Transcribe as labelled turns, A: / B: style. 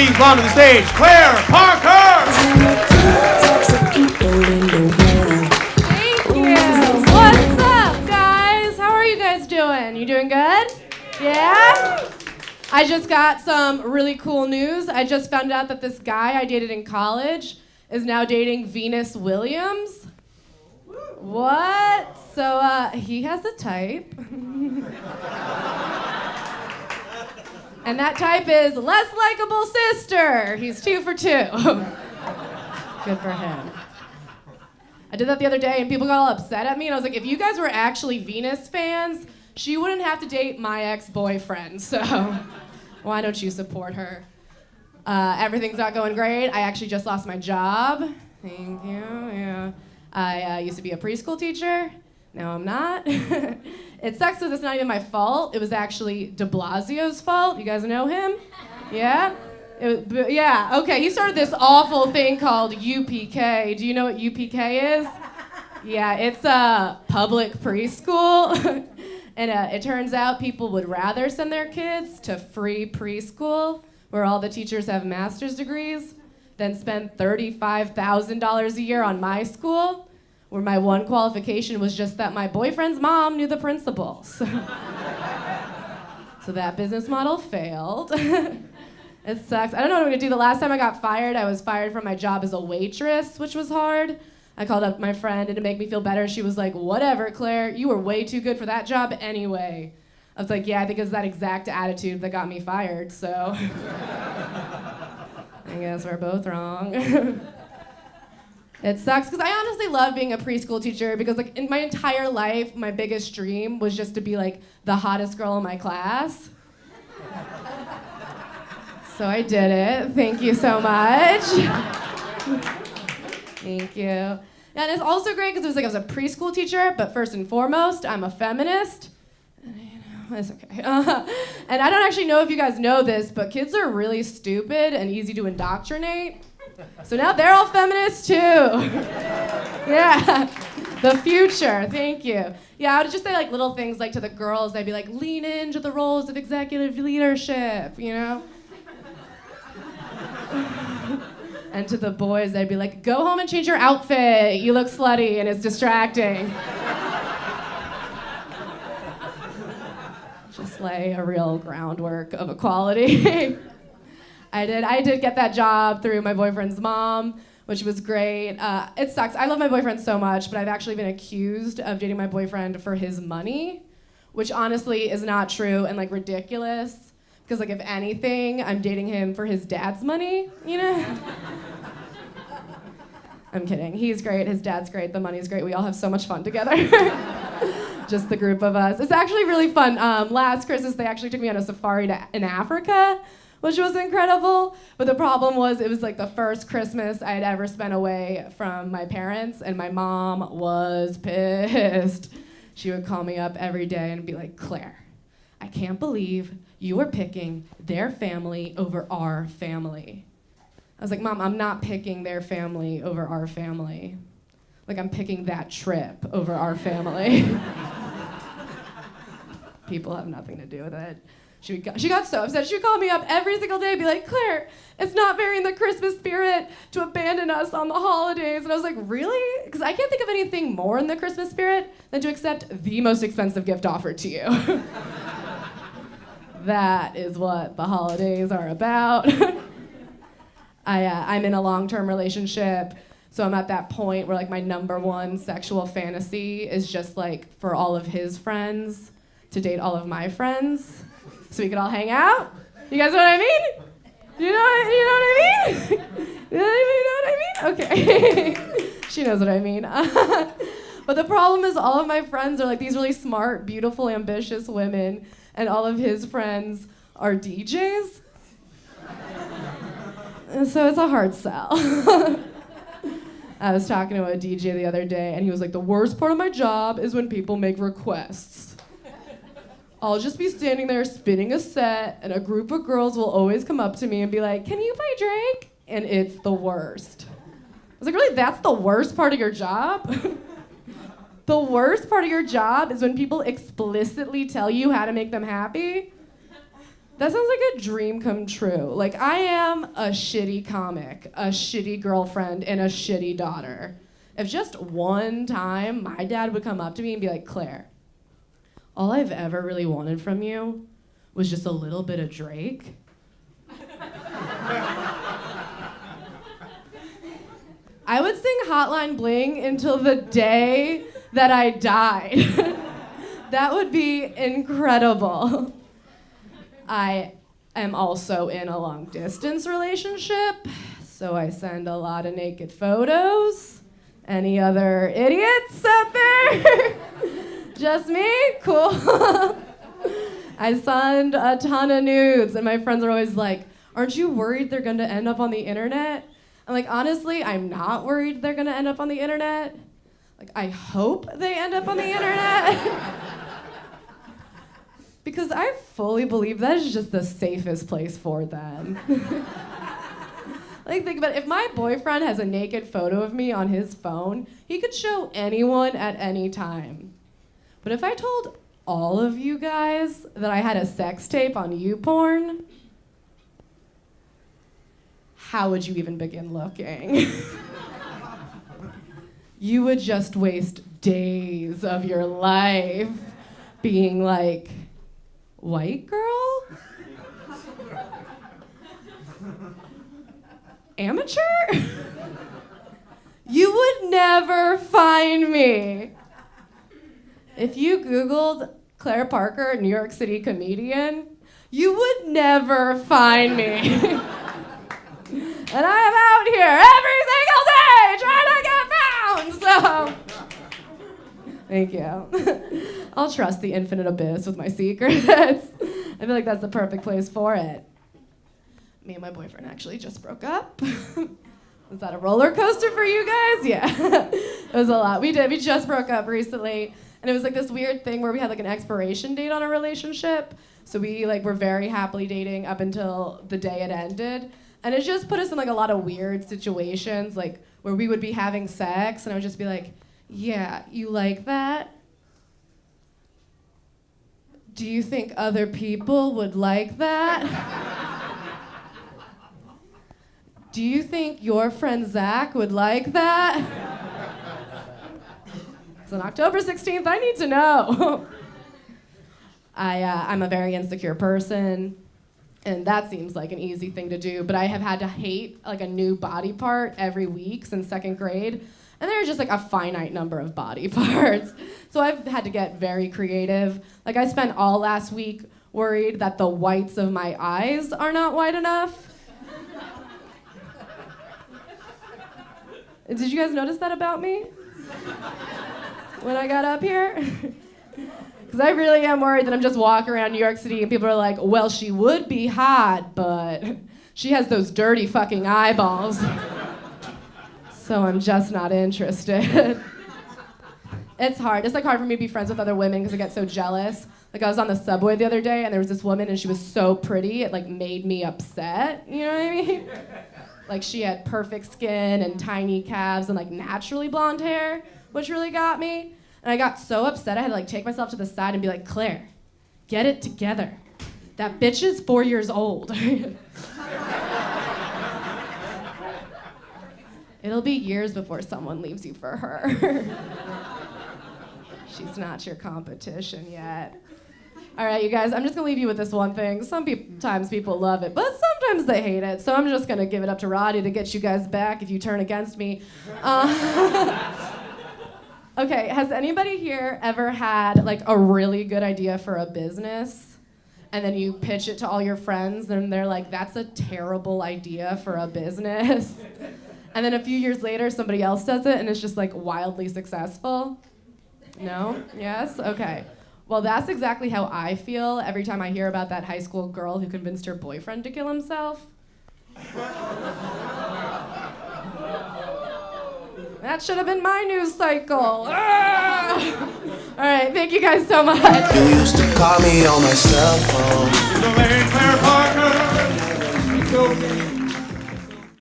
A: please welcome to the stage, Claire Parker!
B: Thank you. What's up, guys? How are you guys doing? You doing good? Yeah? I just got some really cool news. I just found out that this guy I dated in college is now dating Venus Williams. What? So, he has a type. And that type is less likable sister. He's 2 for 2. Good for him. I did that the other day and people got all upset at me and I was like, if you guys were actually Venus fans, she wouldn't have to date my ex-boyfriend, so why don't you support her? Everything's not going great. I actually just lost my job. Thank you, yeah. I used to be a preschool teacher. Now I'm not. It sucks because it's not even my fault. It was actually de Blasio's fault. You guys know him? Yeah? Yeah, okay, he started this awful thing called UPK. Do you know what UPK is? Yeah, it's a public preschool. And it turns out people would rather send their kids to free preschool, where all the teachers have master's degrees, than spend $35,000 a year on my school, where my one qualification was just that my boyfriend's mom knew the principal. So that business model failed. It sucks. I don't know what I'm gonna do. The last time I got fired, I was fired from my job as a waitress, which was hard. I called up my friend, and to make me feel better, she was like, whatever, Claire, you were way too good for that job anyway. I was like, yeah, I think it was that exact attitude that got me fired, so I guess we're both wrong. It sucks, because I honestly love being a preschool teacher, because like in my entire life, my biggest dream was just to be like the hottest girl in my class. So I did it. Thank you so much. Thank you. And it's also great because it was like I was a preschool teacher, but first and foremost, I'm a feminist. It's okay. And I don't actually know if you guys know this, but kids are really stupid and easy to indoctrinate. So now they're all feminists too. Yeah, the future, thank you. Yeah, I would just say like little things like to the girls, I'd be like, lean into the roles of executive leadership, you know? And to the boys, I'd be like, go home and change your outfit. You look slutty and it's distracting. Just lay a real groundwork of equality. I did get that job through my boyfriend's mom, which was great. It sucks. I love my boyfriend so much, but I've actually been accused of dating my boyfriend for his money, which honestly is not true and like ridiculous. Because like if anything, I'm dating him for his dad's money, you know? I'm kidding. He's great, his dad's great, the money's great. We all have so much fun together. Just the group of us. It's actually really fun. Last Christmas, they actually took me on a safari in Africa, which was incredible. But the problem was it was like the first Christmas I had ever spent away from my parents, and my mom was pissed. She would call me up every day and be like, Claire, I can't believe you are picking their family over our family. I was like, Mom, I'm not picking their family over our family. Like, I'm picking that trip over our family. People have nothing to do with it. She got so upset. She would call me up every single day and be like, Claire, it's not very in the Christmas spirit to abandon us on the holidays. And I was like, really? Because I can't think of anything more in the Christmas spirit than to accept the most expensive gift offered to you. That is what the holidays are about. I'm in a long-term relationship, so I'm at that point where like my number one sexual fantasy is just like for all of his friends to date all of my friends, so we could all hang out. You guys know what I mean? You know what I mean? You know what I mean? Okay. She knows what I mean. But the problem is all of my friends are like these really smart, beautiful, ambitious women, and all of his friends are DJs. And so it's a hard sell. I was talking to a DJ the other day, and he was like, the worst part of my job is when people make requests. I'll just be standing there spinning a set, and a group of girls will always come up to me and be like, can you play Drake? And it's the worst. I was like, really, that's the worst part of your job? The worst part of your job is when people explicitly tell you how to make them happy? That sounds like a dream come true. Like, I am a shitty comic, a shitty girlfriend, and a shitty daughter. If just one time my dad would come up to me and be like, Claire, all I've ever really wanted from you was just a little bit of Drake. I would sing Hotline Bling until the day that I died. That would be incredible. I am also in a long distance relationship, so I send a lot of naked photos. Any other idiots out there? Just me? Cool. I send a ton of nudes, and my friends are always like, aren't you worried they're gonna end up on the internet? I'm like, honestly, I'm not worried they're gonna end up on the internet. Like, I hope they end up on the internet. Because I fully believe that is just the safest place for them. Like, think about it. If my boyfriend has a naked photo of me on his phone, he could show anyone at any time. But if I told all of you guys that I had a sex tape on YouPorn, how would you even begin looking? You would just waste days of your life being like, white girl? Amateur? You would never find me. If you Googled Claire Parker, New York City comedian, you would never find me. And I am out here every single day trying to get found, so. Thank you. I'll trust the infinite abyss with my secrets. I feel like that's the perfect place for it. Me and my boyfriend actually just broke up. Was that a roller coaster for you guys? Yeah, it was a lot. We just broke up recently, and it was like this weird thing where we had like an expiration date on our relationship. So we like were very happily dating up until the day it ended. And it just put us in like a lot of weird situations, like where we would be having sex, and I would just be like, yeah, you like that? Do you think other people would like that? Do you think your friend Zach would like that? It's on October 16th, I need to know. I'm a very insecure person, and that seems like an easy thing to do, but I have had to hate like a new body part every week since second grade. And there's just like a finite number of body parts. So I've had to get very creative. Like I spent all last week worried that the whites of my eyes are not white enough. Did you guys notice that about me? When I got up here? Because I really am worried that I'm just walking around New York City and people are like, well, she would be hot, but she has those dirty fucking eyeballs. So I'm just not interested. It's hard. It's like hard for me to be friends with other women because I get so jealous. Like I was on the subway the other day and there was this woman and she was so pretty, it like made me upset. You know what I mean? Like she had perfect skin and tiny calves and like naturally blonde hair, which really got me. And I got so upset I had to like take myself to the side and be like, Claire, get it together. That bitch is 4 years old. It'll be years before someone leaves you for her. She's not your competition yet. All right, you guys, I'm just gonna leave you with this one thing. Sometimes people love it, but sometimes they hate it. So I'm just gonna give it up to Roddy to get you guys back if you turn against me. Okay, has anybody here ever had like a really good idea for a business? And then you pitch it to all your friends and they're like, that's a terrible idea for a business. And then a few years later, somebody else does it, and it's just like wildly successful? No? Yes? Okay. Well, that's exactly how I feel every time I hear about that high school girl who convinced her boyfriend to kill himself. That should have been my news cycle. Ah! All right, thank you guys so much.
C: You used to call me on my cell phone.
A: Claire Parker.